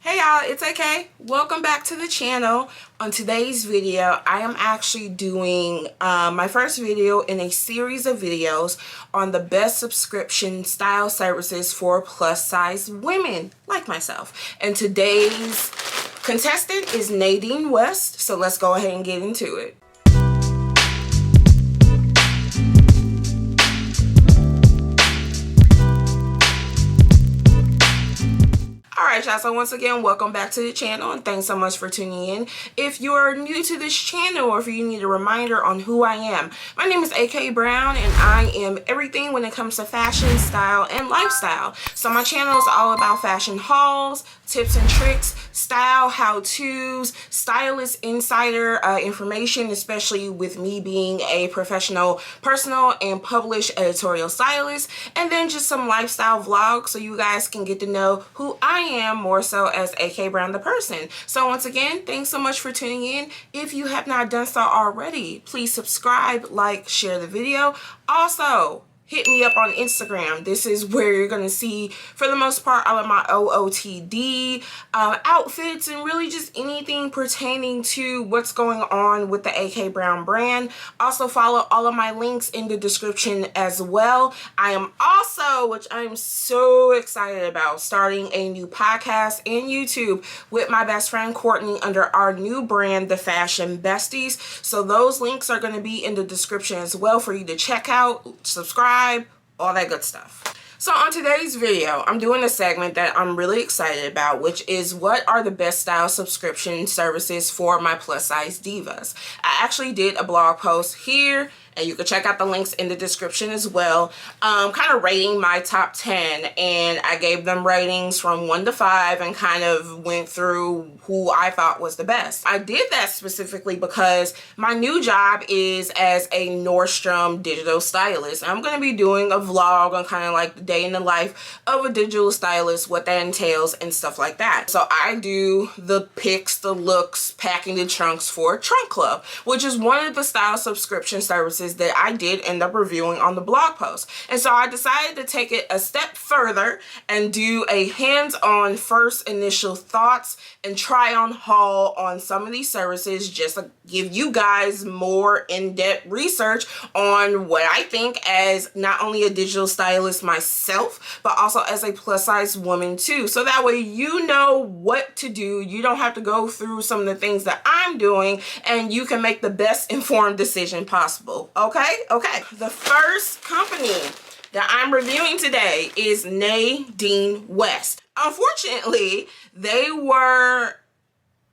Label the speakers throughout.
Speaker 1: Hey y'all, it's AK. Welcome back to the channel. On today's video, I am actually doing my first video in a series of videos on the best subscription style services for plus size women like myself. And today's contestant is Nadine West, so let's go ahead and get into it. Alright y'all, so once again, welcome back to the channel and thanks so much for tuning in. If you're new to this channel or if you need a reminder on who I am, my name is AK Brown and I am everything when it comes to fashion, style, and lifestyle. So my channel is all about fashion hauls, tips and tricks, style, how-tos, stylist insider information, especially with me being a professional personal and published editorial stylist, and then just some lifestyle vlogs so you guys can get to know who I am more so as AK Brown the person. So once again, thanks so much for tuning in. If you have not done so already, please subscribe, like, share the video. Also, hit me up on Instagram. This is where you're going to see, for the most part, all of my OOTD outfits and really just anything pertaining to what's going on with the AK Brown brand. Also, follow all of my links in the description as well. I am also, which I am so excited about, starting a new podcast and YouTube with my best friend Courtney under our new brand, The Fashion Besties. So those links are going to be in the description as well for you to check out, subscribe, all that good stuff. So on today's video, I'm doing a segment that I'm really excited about, which is what are the best style subscription services for my plus size divas. I actually did a blog post here, and you can check out the links in the description as well, kind of rating my top 10, and I gave them ratings from 1 to 5 and kind of went through who I thought was the best. I did that specifically because my new job is as a Nordstrom digital stylist. I'm going to be doing a vlog on kind of like the day in the life of a digital stylist, what that entails and stuff like that. So I do the pics, the looks, packing the trunks for Trunk Club, which is one of the style subscription services that I did end up reviewing on the blog post. And so I decided to take it a step further and do a hands-on first initial thoughts and try on haul on some of these services, just to give you guys more in-depth research on what I think as not only a digital stylist myself, but also as a plus size woman too. So that way you know what to do. You don't have to go through some of the things that I'm doing and you can make the best informed decision possible. Okay. The first company that I'm reviewing today is Nadine West. Unfortunately, they were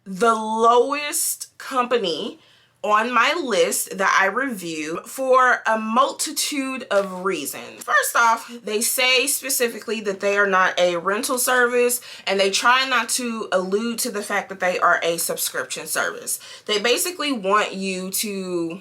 Speaker 1: the lowest company on my list that I reviewed for a multitude of reasons. First off, they say specifically that they are not a rental service, and they try not to allude to the fact that they are a subscription service. They basically want you to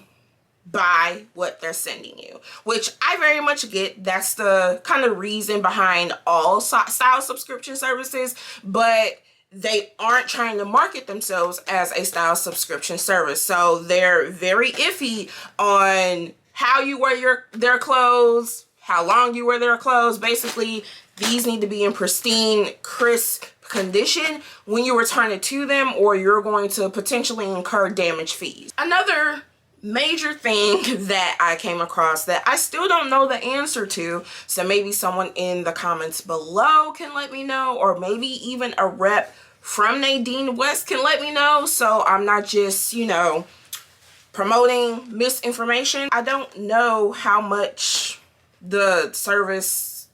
Speaker 1: buy what they're sending you, which I very much get. That's the kind of reason behind all style subscription services, but they aren't trying to market themselves as a style subscription service. So they're very iffy on how you wear their clothes, how long you wear their clothes. Basically, these need to be in pristine, crisp condition when you return it to them, or you're going to potentially incur damage fees. Another major thing that I came across that I still don't know the answer to, so maybe someone in the comments below can let me know, or maybe even a rep from Nadine West can let me know, so I'm not just, you know, promoting misinformation. I don't know how much the service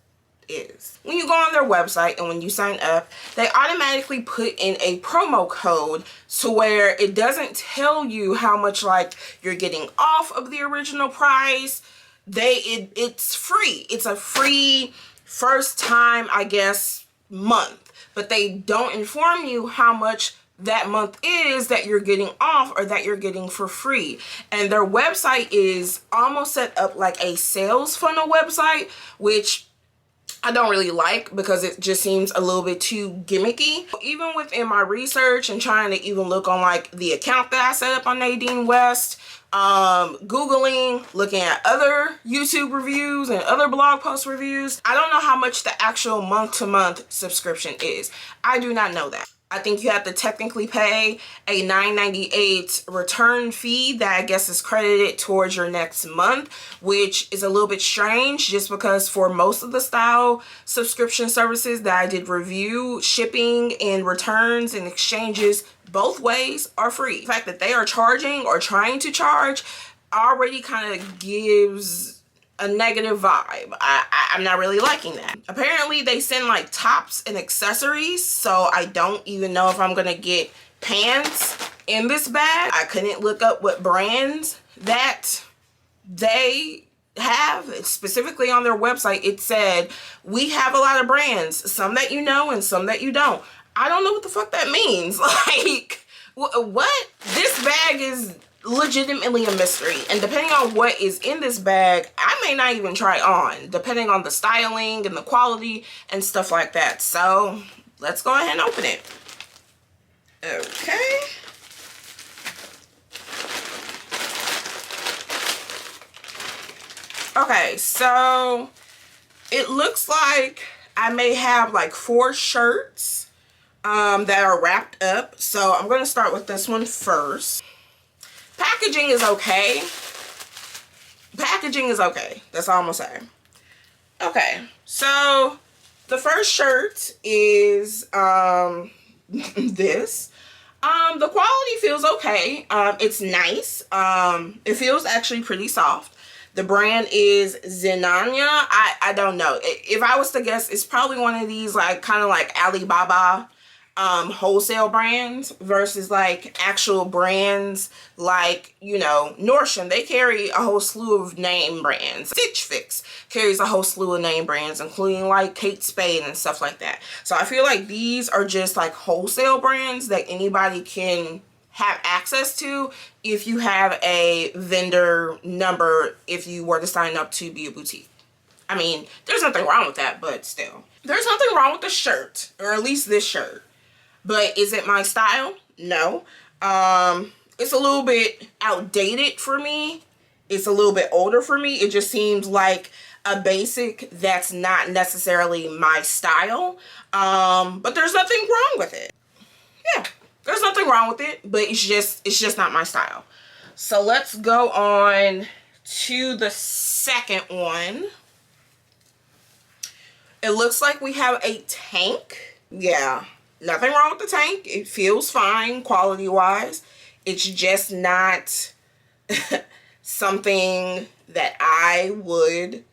Speaker 1: is. When you go on their website and when you sign up, they automatically put in a promo code to where it doesn't tell you how much like you're getting off of the original price. It's free. It's a free first time, I guess, month, but they don't inform you how much that month is that you're getting off or that you're getting for free. And their website is almost set up like a sales funnel website, which I don't really like because it just seems a little bit too gimmicky. Even within my research and trying to even look on like the account that I set up on Nadine West, Googling, looking at other YouTube reviews and other blog post reviews, I don't know how much the actual month-to-month subscription is. I do not know that. I think you have to technically pay a $9.98 return fee that I guess is credited towards your next month, which is a little bit strange just because for most of the style subscription services that I did review, shipping and returns and exchanges both ways are free. The fact that they are charging or trying to charge already kind of gives a negative vibe. I'm not really liking that. Apparently they send like tops and accessories, so I don't even know if I'm gonna get pants in this bag. I couldn't look up what brands that they have. Specifically on their website it said, we have a lot of brands, some that you know and some that you don't. I don't know what the fuck that means. Like, what? This bag is legitimately a mystery, and depending on what is in this bag, I may not even try on, depending on the styling and the quality and stuff like that. So let's go ahead and open it. Okay. Okay, so it looks like I may have like 4 shirts that are wrapped up. So I'm going to start with this one first. Packaging is okay. Packaging is okay. That's all I'm gonna say. Okay, so the first shirt is this. The quality feels okay. It's nice. It feels actually pretty soft. The brand is Zenania. I don't know. If I was to guess, it's probably one of these like kind of like Alibaba wholesale brands versus like actual brands like, you know, Nordstrom. They carry a whole slew of name brands. Stitch Fix carries a whole slew of name brands, including like Kate Spade and stuff like that. So I feel like these are just like wholesale brands that anybody can have access to if you have a vendor number, if you were to sign up to be a boutique. I mean, there's nothing wrong with that, but still. There's nothing wrong with the shirt, or at least this shirt. But is it my style? No. It's a little bit outdated for me. It's a little bit older for me. It just seems like a basic that's not necessarily my style. But there's nothing wrong with it. Yeah, there's nothing wrong with it, but it's just not my style. So let's go on to the second one. It looks like we have a tank. Yeah. Nothing wrong with the tank. It feels fine quality-wise. It's just not something that I would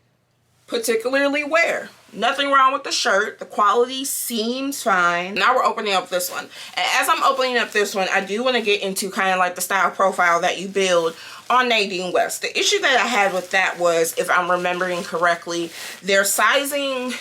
Speaker 1: particularly wear. Nothing wrong with the shirt. The quality seems fine. Now we're opening up this one. And as I'm opening up this one, I do want to get into kind of like the style profile that you build on Nadine West. The issue that I had with that was, if I'm remembering correctly, their sizing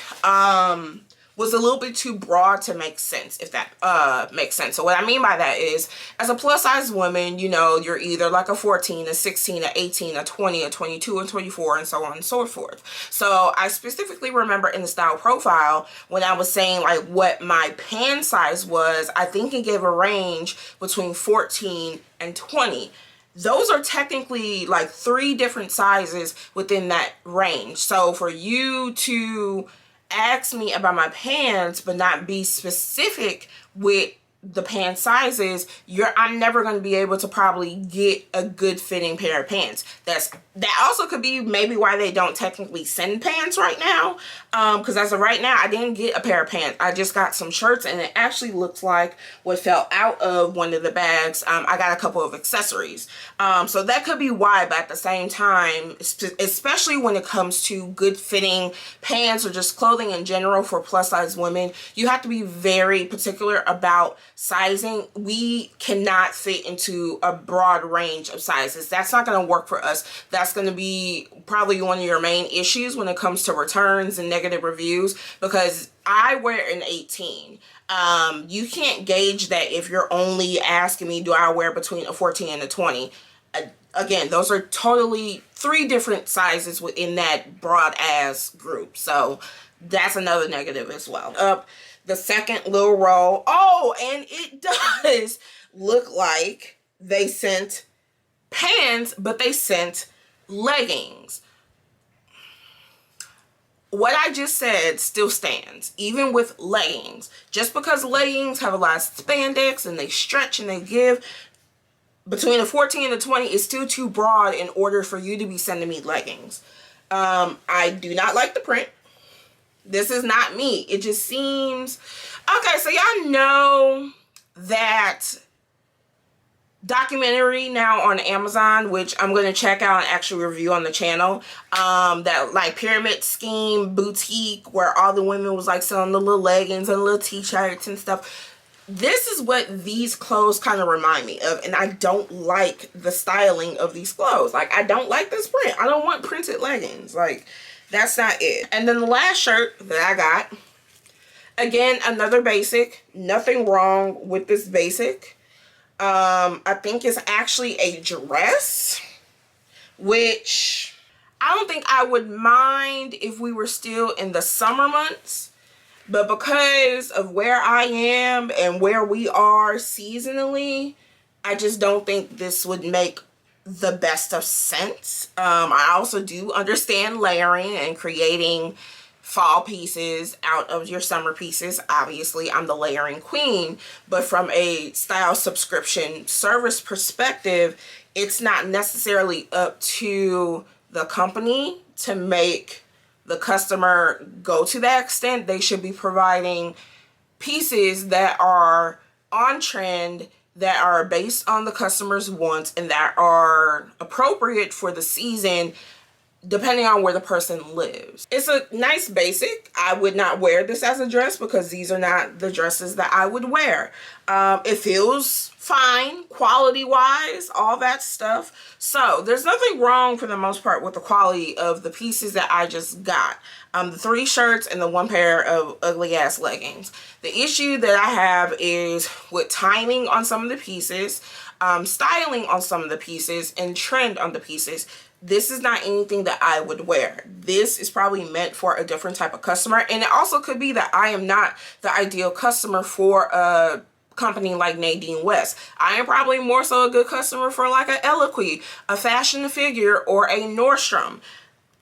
Speaker 1: was a little bit too broad to make sense, if that makes sense. So what I mean by that is, as a plus size woman, you know, you're either like a 14, a 16, a 18, a 20, a 22, and 24, and so on and so forth. So I specifically remember in the style profile, when I was saying like what my pant size was, I think it gave a range between 14 and 20. Those are technically like 3 different sizes within that range. So for you to ask me about my pants but not be specific with the pant sizes, I'm never going to be able to probably get a good fitting pair of pants. That also could be maybe why they don't technically send pants right now, because as of right now I didn't get a pair of pants. I just got some shirts, and it actually looks like what fell out of one of the bags, I got a couple of accessories, so that could be why. But at the same time, especially when it comes to good fitting pants or just clothing in general for plus size women, you have to be very particular about sizing. We cannot fit into a broad range of sizes. That's not going to work for us. That's going to be probably one of your main issues when it comes to returns and negative reviews, because I wear an 18. You can't gauge that if you're only asking me, do I wear between a 14 and a 20? Again, those are totally 3 different sizes within that broad ass group. So that's another negative as well. Up the second little row. Oh, and it does look like they sent pants, but they sent leggings. what I just said still stands, even with leggings. Just because leggings have a lot of spandex and they stretch and they give, between a 14 and a 20 is still too broad in order for you to be sending me leggings. I do not like the print. This is not me. It just seems... Okay, so y'all know that documentary now on Amazon, which I'm going to check out and actually review on the channel. That like pyramid scheme boutique where all the women was like selling the little leggings and little t-shirts and stuff. This is what these clothes kind of remind me of, and I don't like the styling of these clothes. Like, I don't like this print. I don't want printed leggings. Like, that's not it. And then the last shirt that I got, again, another basic. Nothing wrong with this basic. I think it's actually a dress, which I don't think I would mind if we were still in the summer months. But because of where I am and where we are seasonally, I just don't think this would make the best of sense. I also do understand layering and creating fall pieces out of your summer pieces. Obviously, I'm the layering queen. But from a style subscription service perspective, it's not necessarily up to the company to make the customer go to that extent. They should be providing pieces that are on trend, that are based on the customer's wants, and that are appropriate for the season, depending on where the person lives. It's a nice basic. I would not wear this as a dress because these are not the dresses that I would wear. It feels fine, quality-wise, all that stuff. So there's nothing wrong for the most part with the quality of the pieces that I just got. The 3 shirts and the 1 pair of ugly-ass leggings. The issue that I have is with timing on some of the pieces, styling on some of the pieces, and trend on the pieces. This is not anything that I would wear. This is probably meant for a different type of customer. And it also could be that I am not the ideal customer for a company like Nadine West. I am probably more so a good customer for like a Eloquii, a Fashion Figure, or a Nordstrom.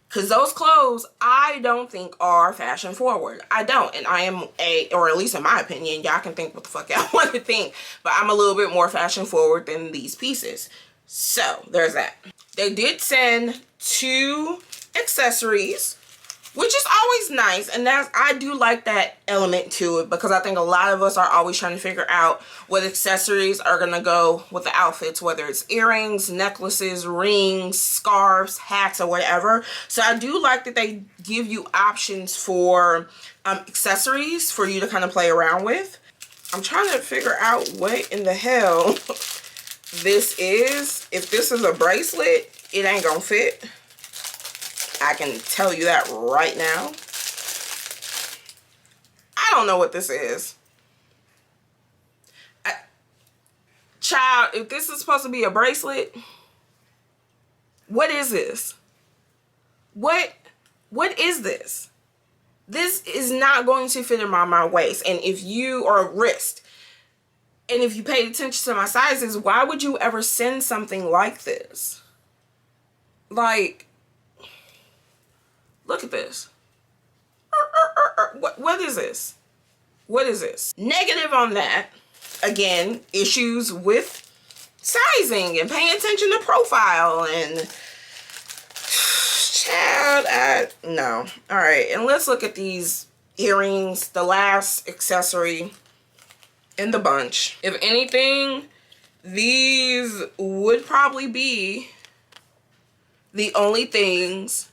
Speaker 1: Because those clothes, I don't think are fashion forward. I don't. And I am or at least in my opinion, y'all can think what the fuck y'all want to think. But I'm a little bit more fashion forward than these pieces. So, there's that. They did send 2 accessories, which is always nice, and I do like that element to it, because I think a lot of us are always trying to figure out what accessories are gonna go with the outfits, whether it's earrings, necklaces, rings, scarves, hats, or whatever. So I do like that they give you options for accessories for you to kind of play around with. I'm trying to figure out what in the hell this is. If this is a bracelet, it ain't gonna fit. I can tell you that right now. I don't know what this is. Child, if this is supposed to be a bracelet, what is this? What is this? This is not going to fit in my waist. And if you, or wrist, and if you paid attention to my sizes, why would you ever send something like this? Like, look at this. What is this? What is this? Negative on that. Again, issues with sizing and paying attention to profile and child, no. All right, and let's look at these earrings, the last accessory in the bunch. If anything, these would probably be the only things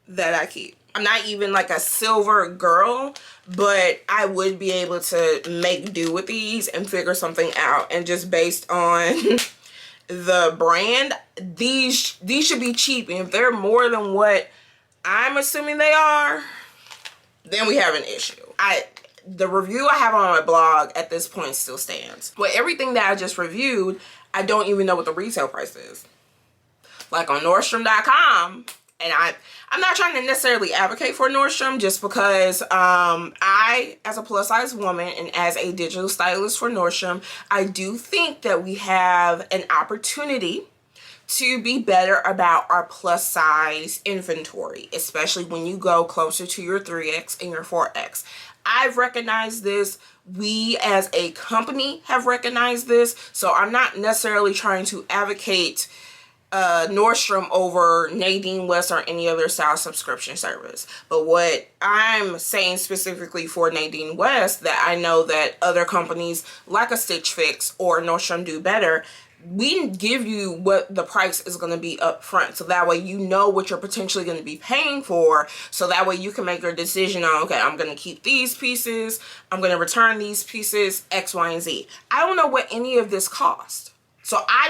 Speaker 1: that I keep. I'm not even like a silver girl, but I would be able to make do with these and figure something out. And just based on the brand, these should be cheap. And if they're more than what I'm assuming they are, then we have an issue. The review I have on my blog at this point still stands. But everything that I just reviewed, I don't even know what the retail price is. Like on Nordstrom.com, and I'm not trying to necessarily advocate for Nordstrom, just because I, as a plus size woman and as a digital stylist for Nordstrom, I do think that we have an opportunity to be better about our plus size inventory, especially when you go closer to your 3X and your 4X. I've recognized this. We as a company have recognized this. So I'm not necessarily trying to advocate Nordstrom over Nadine West or any other style subscription service. But what I'm saying specifically for Nadine West, that I know that other companies like a Stitch Fix or Nordstrom do better, we give you what the price is going to be up front, so that way you know what you're potentially going to be paying for, so that way you can make your decision on, okay, I'm going to keep these pieces, I'm going to return these pieces, X, Y, and Z. I don't know what any of this cost, so I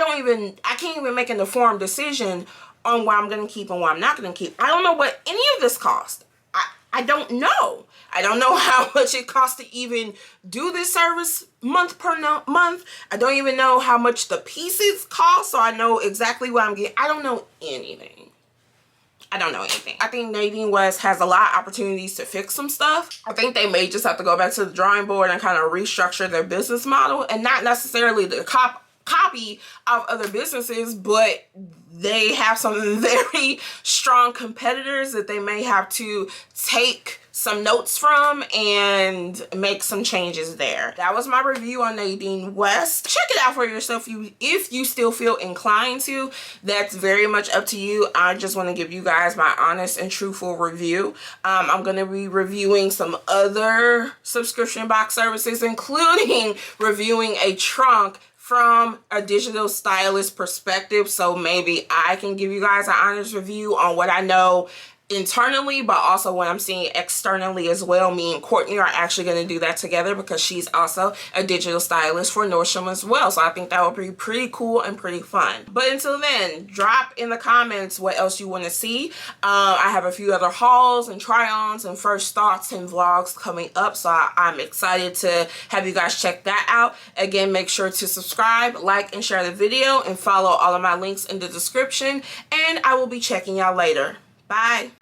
Speaker 1: can't even make an informed decision on what I'm going to keep and what I'm not going to keep. I don't know what any of this cost. I don't know. I don't know how much it costs to even do this service month per month. I don't even know how much the pieces cost, so I know exactly what I'm getting. I don't know anything. I don't know anything. I think Nadine West has a lot of opportunities to fix some stuff. I think they may just have to go back to the drawing board and kind of restructure their business model, and not necessarily the copy of other businesses, but they have some very strong competitors that they may have to take some notes from and make some changes there. That was my review on Nadine West. Check it out for yourself if you still feel inclined to. That's very much up to you. I just want to give you guys my honest and truthful review. I'm going to be reviewing some other subscription box services, including reviewing a trunk from a digital stylist perspective, so maybe I can give you guys an honest review on what I know internally, but also what I'm seeing externally as well. Me and Courtney are actually going to do that together, because she's also a digital stylist for Nordstrom as well, so I think that would be pretty cool and pretty fun. But until then, drop in the comments what else you want to see. I have a few other hauls and try-ons and first thoughts and vlogs coming up, so I'm excited to have you guys check that out. Again, make sure to subscribe, like, and share the video, and follow all of my links in the description, and I will be checking y'all later. Bye.